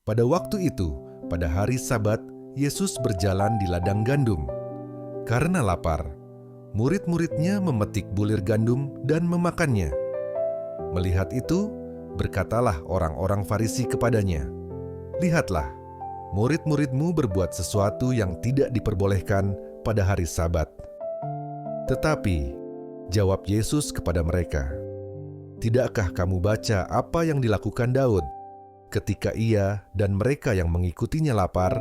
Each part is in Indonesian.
Pada waktu itu, pada hari Sabat, Yesus berjalan di ladang gandum. Karena lapar, murid-muridnya memetik bulir gandum dan memakannya. Melihat itu, berkatalah orang-orang Farisi kepadanya, "Lihatlah, murid-muridmu berbuat sesuatu yang tidak diperbolehkan pada hari Sabat." Tetapi, jawab Yesus kepada mereka, "Tidakkah kamu baca apa yang dilakukan Daud ketika ia dan mereka yang mengikutinya lapar,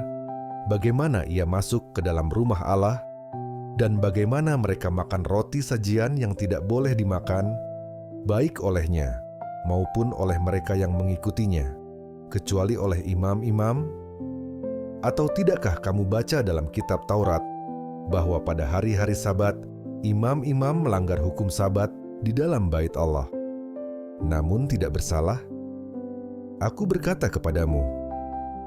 bagaimana ia masuk ke dalam rumah Allah, dan bagaimana mereka makan roti sajian yang tidak boleh dimakan, baik olehnya maupun oleh mereka yang mengikutinya, kecuali oleh imam-imam? Atau tidakkah kamu baca dalam kitab Taurat bahwa pada hari-hari Sabat, imam-imam melanggar hukum Sabat di dalam bait Allah, namun tidak bersalah? Aku berkata kepadamu,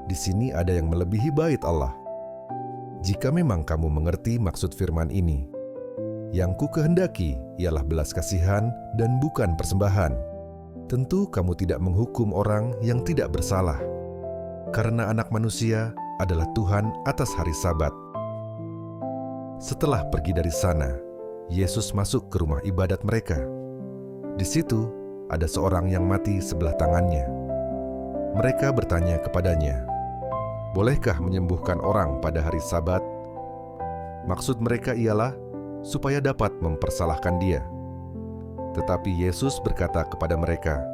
di sini ada yang melebihi bait Allah. Jika memang kamu mengerti maksud firman ini, yang ku kehendaki ialah belas kasihan dan bukan persembahan, tentu kamu tidak menghukum orang yang tidak bersalah, karena Anak Manusia adalah Tuhan atas hari Sabat." Setelah pergi dari sana, Yesus masuk ke rumah ibadat mereka. Di situ ada seorang yang mati sebelah tangannya. Mereka bertanya kepadanya, "Bolehkah menyembuhkan orang pada hari Sabat?" Maksud mereka ialah supaya dapat mempersalahkan dia. Tetapi Yesus berkata kepada mereka,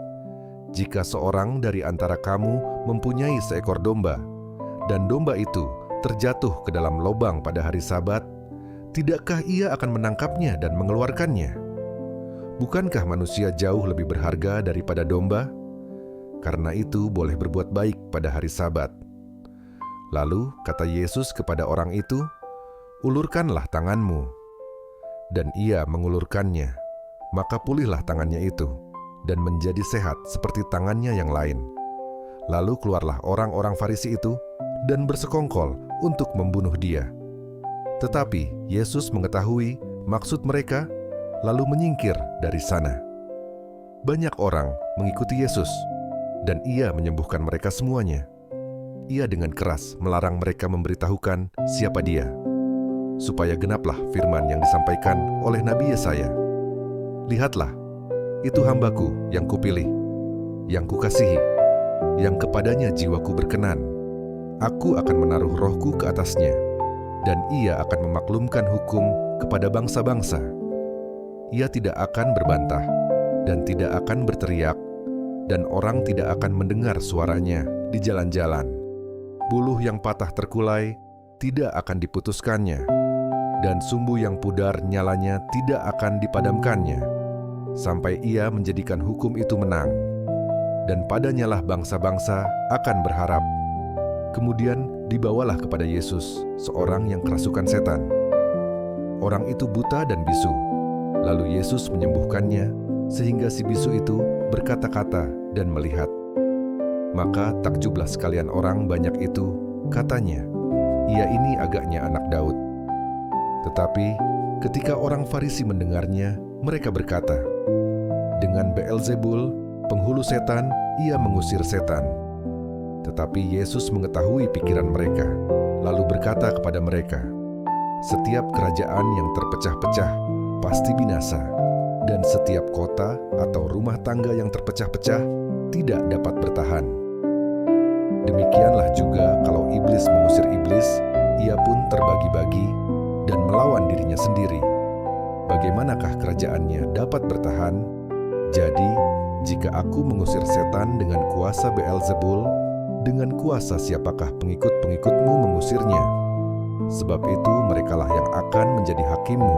"Jika seorang dari antara kamu mempunyai seekor domba, dan domba itu terjatuh ke dalam lubang pada hari Sabat, tidakkah ia akan menangkapnya dan mengeluarkannya? Bukankah manusia jauh lebih berharga daripada domba? Karena itu boleh berbuat baik pada hari Sabat." Lalu kata Yesus kepada orang itu, "Ulurkanlah tanganmu." Dan ia mengulurkannya, maka pulihlah tangannya itu, dan menjadi sehat seperti tangannya yang lain. Lalu keluarlah orang-orang Farisi itu, dan bersekongkol untuk membunuh dia. Tetapi Yesus mengetahui maksud mereka, lalu menyingkir dari sana. Banyak orang mengikuti Yesus, dan ia menyembuhkan mereka semuanya. Ia dengan keras melarang mereka memberitahukan siapa dia, supaya genaplah firman yang disampaikan oleh Nabi Yesaya, "Lihatlah, itu hamba-Ku yang Kupilih, yang Kukasihi, yang kepadanya jiwaku berkenan. Aku akan menaruh roh-Ku ke atasnya, dan ia akan memaklumkan hukum kepada bangsa-bangsa. Ia tidak akan berbantah, dan tidak akan berteriak, dan orang tidak akan mendengar suaranya di jalan-jalan. Buluh yang patah terkulai tidak akan diputuskannya, dan sumbu yang pudar nyalanya tidak akan dipadamkannya, sampai ia menjadikan hukum itu menang. Dan padanyalah bangsa-bangsa akan berharap." Kemudian dibawalah kepada Yesus seorang yang kerasukan setan. Orang itu buta dan bisu. Lalu Yesus menyembuhkannya, sehingga si bisu itu berkata-kata dan melihat. Maka takjublah sekalian orang banyak itu, katanya, "Ia ini agaknya anak Daud." Tetapi ketika orang Farisi mendengarnya, mereka berkata, "Dengan Beelzebul, penghulu setan, ia mengusir setan." Tetapi Yesus mengetahui pikiran mereka, lalu berkata kepada mereka, "Setiap kerajaan yang terpecah-pecah pasti binasa, dan setiap kota atau rumah tangga yang terpecah-pecah tidak dapat bertahan. Demikianlah juga kalau iblis mengusir iblis, ia pun terbagi-bagi dan melawan dirinya sendiri. Bagaimanakah kerajaannya dapat bertahan? Jadi, jika aku mengusir setan dengan kuasa Beelzebul, dengan kuasa siapakah pengikut-pengikutmu mengusirnya? Sebab itu merekalah yang akan menjadi hakimmu.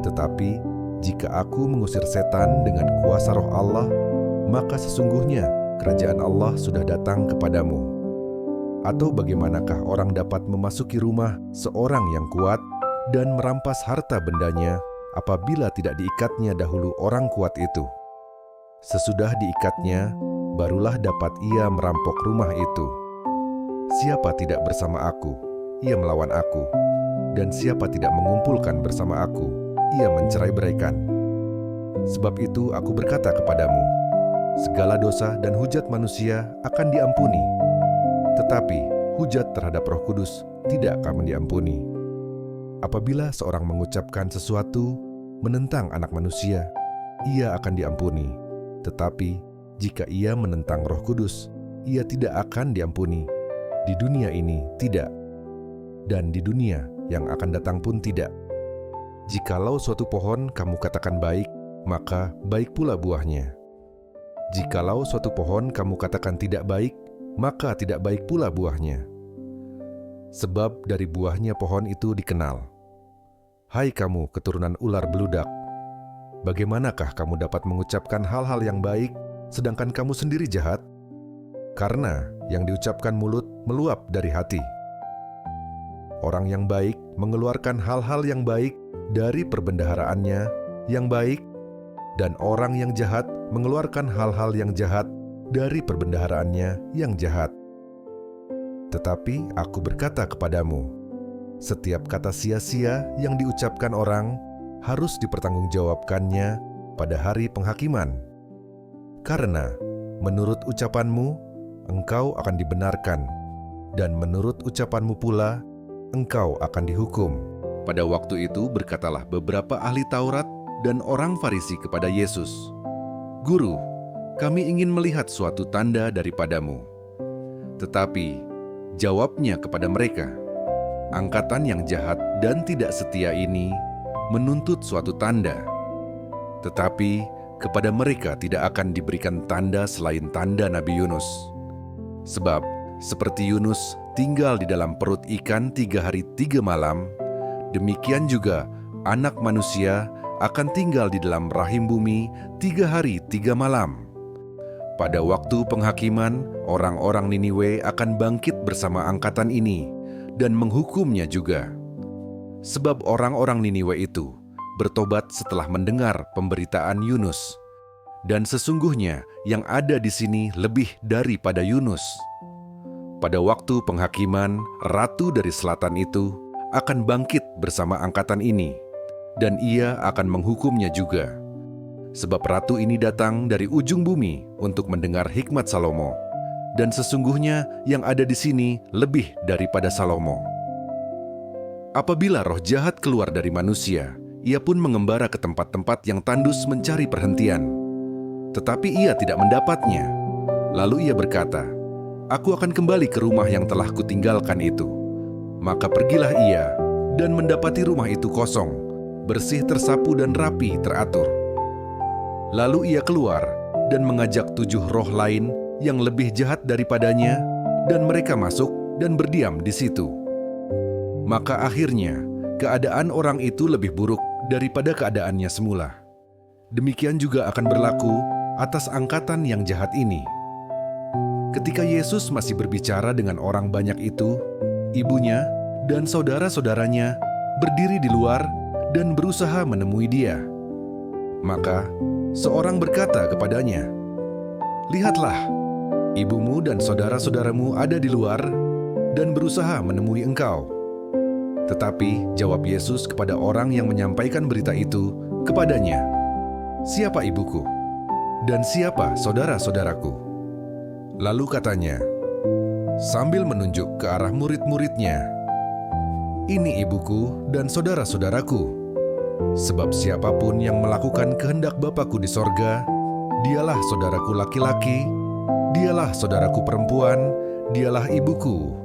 Tetapi jika aku mengusir setan dengan kuasa Roh Allah, maka sesungguhnya kerajaan Allah sudah datang kepadamu. Atau bagaimanakah orang dapat memasuki rumah seorang yang kuat dan merampas harta bendanya apabila tidak diikatnya dahulu orang kuat itu? Sesudah diikatnya, barulah dapat ia merampok rumah itu. Siapa tidak bersama aku, ia melawan aku. Dan siapa tidak mengumpulkan bersama aku, ia mencerai-beraikan. Sebab itu aku berkata kepadamu, segala dosa dan hujat manusia akan diampuni, Tetapi hujat terhadap Roh Kudus tidak akan diampuni. Apabila seorang mengucapkan sesuatu menentang Anak Manusia, ia akan diampuni. Tetapi jika ia menentang Roh Kudus, ia tidak akan diampuni. Di dunia ini tidak, dan di dunia yang akan datang pun tidak. Jikalau suatu pohon kamu katakan baik, maka baik pula buahnya. Jikalau suatu pohon kamu katakan tidak baik, maka tidak baik pula buahnya. Sebab dari buahnya pohon itu dikenal. Hai kamu keturunan ular beludak, bagaimanakah kamu dapat mengucapkan hal-hal yang baik, sedangkan kamu sendiri jahat? Karena yang diucapkan mulut meluap dari hati. Orang yang baik mengeluarkan hal-hal yang baik dari perbendaharaannya yang baik, dan orang yang jahat mengeluarkan hal-hal yang jahat dari perbendaharaannya yang jahat. Tetapi aku berkata kepadamu, setiap kata sia-sia yang diucapkan orang harus dipertanggungjawabkannya pada hari penghakiman. Karena menurut ucapanmu, engkau akan dibenarkan, dan menurut ucapanmu pula, engkau akan dihukum. Pada waktu itu berkatalah beberapa ahli Taurat dan orang Farisi kepada Yesus, "Guru, kami ingin melihat suatu tanda daripadamu." Tetapi jawabnya kepada mereka, "Angkatan yang jahat dan tidak setia ini menuntut suatu tanda. Tetapi kepada mereka tidak akan diberikan tanda selain tanda Nabi Yunus. Sebab seperti Yunus tinggal di dalam perut ikan 3 hari 3 malam, demikian juga Anak Manusia akan tinggal di dalam rahim bumi 3 hari 3 malam. Pada waktu penghakiman, orang-orang Niniwe akan bangkit bersama angkatan ini dan menghukumnya juga. Sebab orang-orang Niniwe itu bertobat setelah mendengar pemberitaan Yunus. Dan sesungguhnya yang ada di sini lebih daripada Yunus. Pada waktu penghakiman, ratu dari selatan itu akan bangkit bersama angkatan ini, dan ia akan menghukumnya juga. Sebab ratu ini datang dari ujung bumi untuk mendengar hikmat Salomo, dan sesungguhnya yang ada di sini lebih daripada Salomo. Apabila roh jahat keluar dari manusia, ia pun mengembara ke tempat-tempat yang tandus mencari perhentian. Tetapi ia tidak mendapatnya. Lalu ia berkata, "Aku akan kembali ke rumah yang telah kutinggalkan itu." Maka pergilah ia dan mendapati rumah itu kosong, bersih tersapu dan rapi teratur. Lalu ia keluar dan mengajak 7 roh lain yang lebih jahat daripadanya, dan mereka masuk dan berdiam di situ. Maka akhirnya keadaan orang itu lebih buruk daripada keadaannya semula. Demikian juga akan berlaku atas angkatan yang jahat ini. Ketika Yesus masih berbicara dengan orang banyak itu, ibunya dan saudara-saudaranya berdiri di luar dan berusaha menemui dia. Maka seorang berkata kepadanya, "Lihatlah, ibumu dan saudara-saudaramu ada di luar dan berusaha menemui engkau." Tetapi jawab Yesus kepada orang yang menyampaikan berita itu kepadanya, "Siapa ibuku? Dan siapa saudara-saudaraku?" Lalu katanya, sambil menunjuk ke arah murid-muridnya, "Ini ibuku dan saudara-saudaraku. Sebab siapapun yang melakukan kehendak Bapa-Ku di sorga, dialah saudaraku laki-laki, dialah saudaraku perempuan, dialah ibuku."